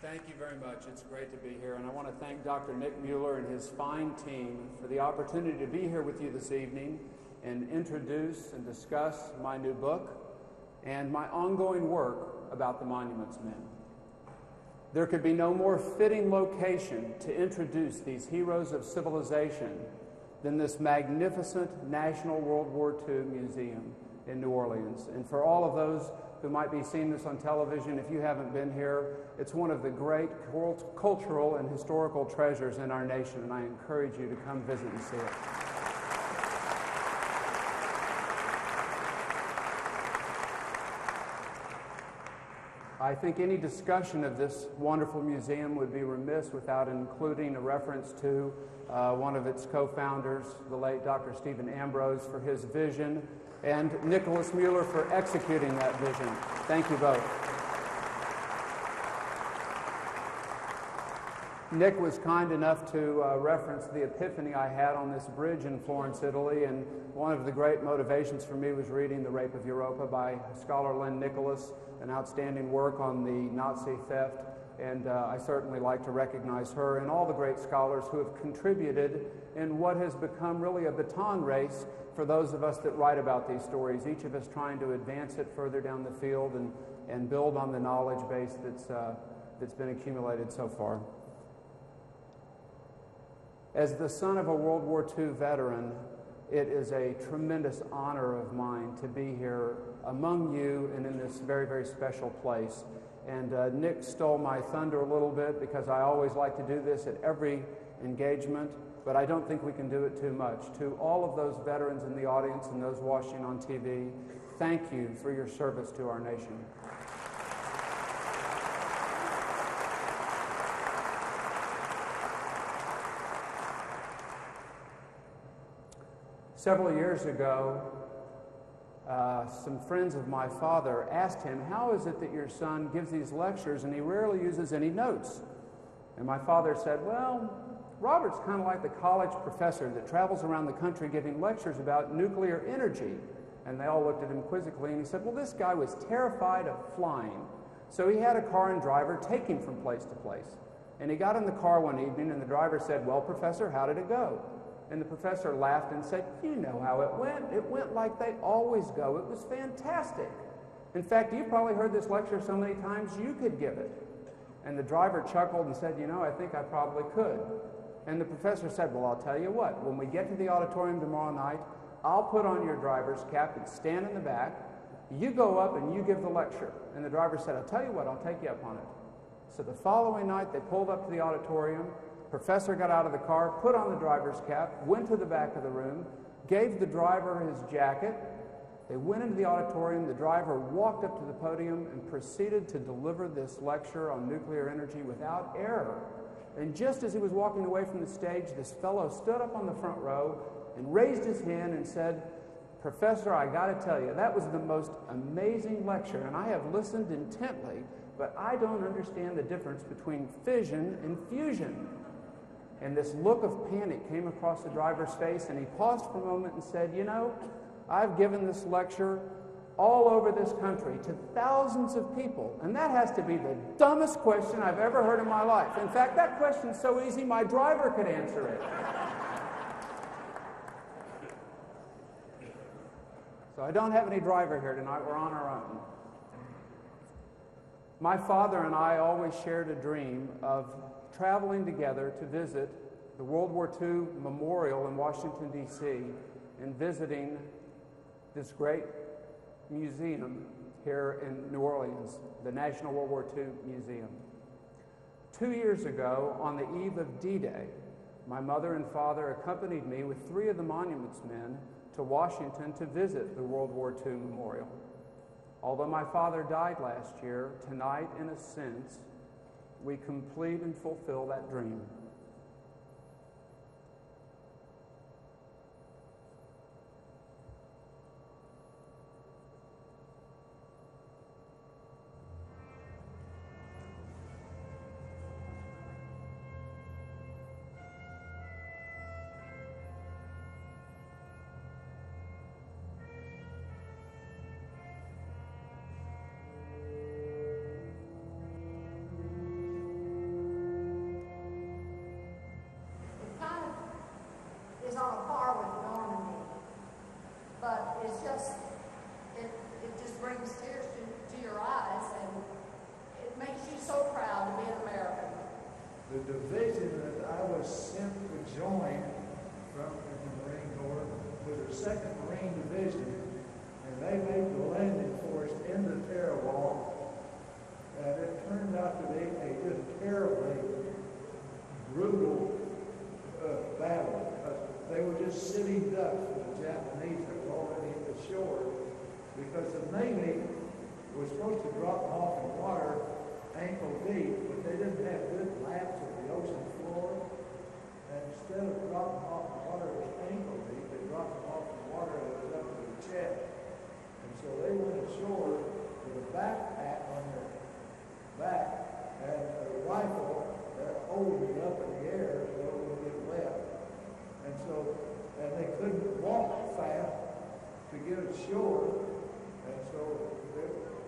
Thank you very much. It's great to be here, and I want to thank Dr. Nick Mueller and his fine team for the opportunity to be here with you this evening and introduce and discuss my new book and my ongoing work about the Monuments Men. There could be no more fitting location to introduce these heroes of civilization than this magnificent National World War II Museum in New Orleans. And for all of those who might be seeing this on television, if you haven't been here, it's one of the great cultural and historical treasures in our nation, and I encourage you to come visit and see it. I think any discussion of this wonderful museum would be remiss without including a reference to one of its co-founders, the late Dr. Stephen Ambrose, for his vision, and Nicholas Mueller for executing that vision. Thank you both. Nick was kind enough to reference the epiphany I had on this bridge in Florence, Italy, and one of the great motivations for me was reading The Rape of Europa by scholar Lynn Nicholas, an outstanding work on the Nazi theft, and I certainly like to recognize her and all the great scholars who have contributed in what has become really a baton race for those of us that write about these stories, each of us trying to advance it further down the field and build on the knowledge base that's been accumulated so far. As the son of a World War II veteran, it is a tremendous honor of mine to be here among you and in this very, very special place. And Nick stole my thunder a little bit because I always like to do this at every engagement, but I don't think we can do it too much. To all of those veterans in the audience and those watching on TV, thank you for your service to our nation. Several years ago, some friends of my father asked him, how is it that your son gives these lectures and he rarely uses any notes? And my father said, well, Robert's kind of like the college professor that travels around the country giving lectures about nuclear energy. And they all looked at him quizzically, and he said, well, this guy was terrified of flying. So he had a car and driver take him from place to place. And he got in the car one evening, and the driver said, well, Professor, how did it go? And the professor laughed and said, you know how it went. It went like they always go. It was fantastic. In fact, you've probably heard this lecture so many times you could give it. And the driver chuckled and said, you know, I think I probably could. And the professor said, well, I'll tell you what, when we get to the auditorium tomorrow night, I'll put on your driver's cap and stand in the back. You go up and you give the lecture. And the driver said, I'll tell you what, I'll take you up on it. So the following night, they pulled up to the auditorium. Professor got out of the car, put on the driver's cap, went to the back of the room, gave the driver his jacket. They went into the auditorium. The driver walked up to the podium and proceeded to deliver this lecture on nuclear energy without error. And just as he was walking away from the stage, this fellow stood up on the front row and raised his hand and said, Professor, I got to tell you, that was the most amazing lecture, and I have listened intently, but I don't understand the difference between fission and fusion. And this look of panic came across the driver's face, and he paused for a moment and said, you know, I've given this lecture all over this country to thousands of people, and that has to be the dumbest question I've ever heard in my life. In fact, that question's so easy, my driver could answer it. So I don't have any driver here tonight. We're on our own. My father and I always shared a dream of traveling together to visit the World War II Memorial in Washington, D.C., and visiting this great museum here in New Orleans, the National World War II Museum. 2 years ago, on the eve of D-Day, my mother and father accompanied me with 3 of the Monuments Men to Washington to visit the World War II Memorial. Although my father died last year, tonight, in a sense, we complete and fulfill that dream. Navy was supposed to drop them off in water ankle deep, but they didn't have good maps of the ocean floor. And instead of dropping them off in water that was ankle deep, they dropped them off in water that was up to the chest. And so they went ashore with a backpack on their back and a rifle holding it up in the air so it wouldn't get wet. And they couldn't walk fast to get ashore, and so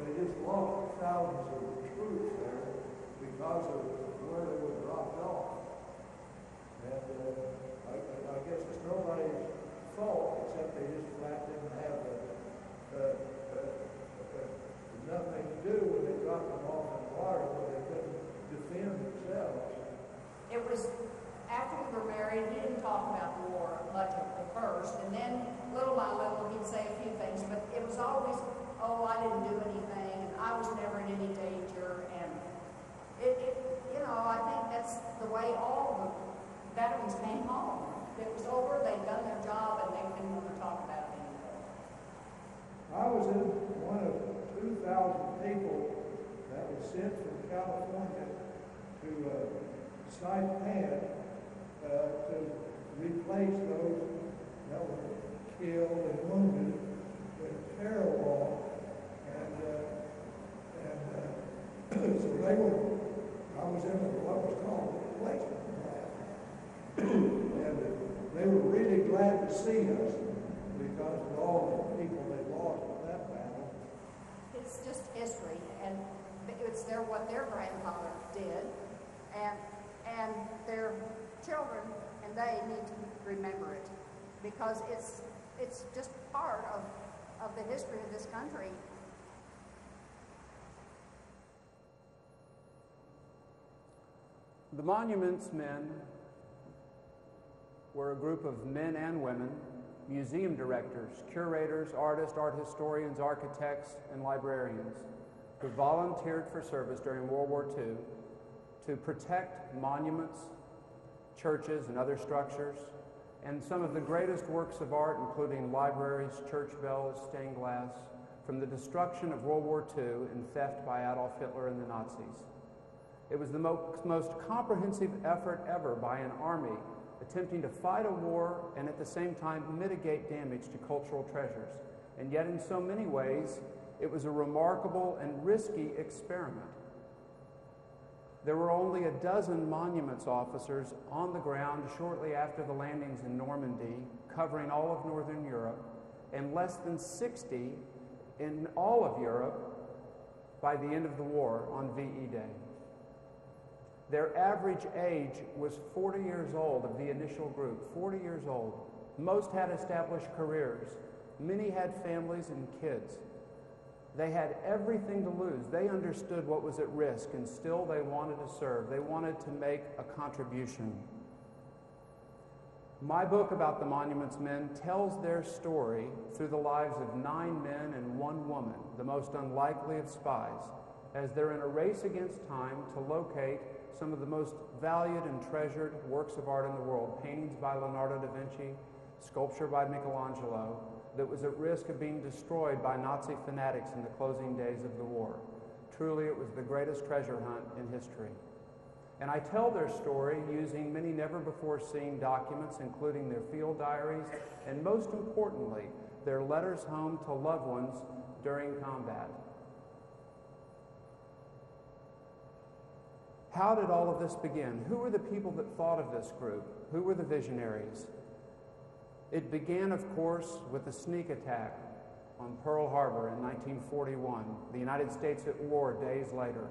they just lost thousands of troops there because of where they were dropped off. And I guess it's nobody's fault except they just flat didn't have nothing to do when they dropped them off in the water where they couldn't defend themselves. It was after we were married, he didn't talk about the war much at first, and then little by little he'd say a few things, but it was always, oh, I didn't do anything, and I was never in any danger, and I think that's the way all the veterans came home. It was over, they'd done their job, and they didn't want to talk about it anymore. I was in one of 2,000 people that was sent from California to Saipan to replace those that were killed and wounded in a terror war. So I was in what was called a replacement class. And they were really glad to see us because of all the people they lost in that battle. It's just history, and it's what their grandfather did, and their children and they need to remember it because it's just part of the history of this country. The Monuments Men were a group of men and women, museum directors, curators, artists, art historians, architects, and librarians who volunteered for service during World War II to protect monuments, churches, and other structures, and some of the greatest works of art, including libraries, church bells, stained glass, from the destruction of World War II and theft by Adolf Hitler and the Nazis. It was the most comprehensive effort ever by an army attempting to fight a war and at the same time mitigate damage to cultural treasures. And yet in so many ways, it was a remarkable and risky experiment. There were only a dozen monuments officers on the ground shortly after the landings in Normandy, covering all of Northern Europe, and less than 60 in all of Europe by the end of the war on VE Day. Their average age was 40 years old of the initial group, 40 years old. Most had established careers. Many had families and kids. They had everything to lose. They understood what was at risk, and still they wanted to serve. They wanted to make a contribution. My book about the Monuments Men tells their story through the lives of 9 men and 1 woman, the most unlikely of spies, as they're in a race against time to locate some of the most valued and treasured works of art in the world, paintings by Leonardo da Vinci, sculpture by Michelangelo, that was at risk of being destroyed by Nazi fanatics in the closing days of the war. Truly, it was the greatest treasure hunt in history. And I tell their story using many never-before-seen documents, including their field diaries, and most importantly, their letters home to loved ones during combat. How did all of this begin? Who were the people that thought of this group? Who were the visionaries? It began, of course, with a sneak attack on Pearl Harbor in 1941, the United States at war days later.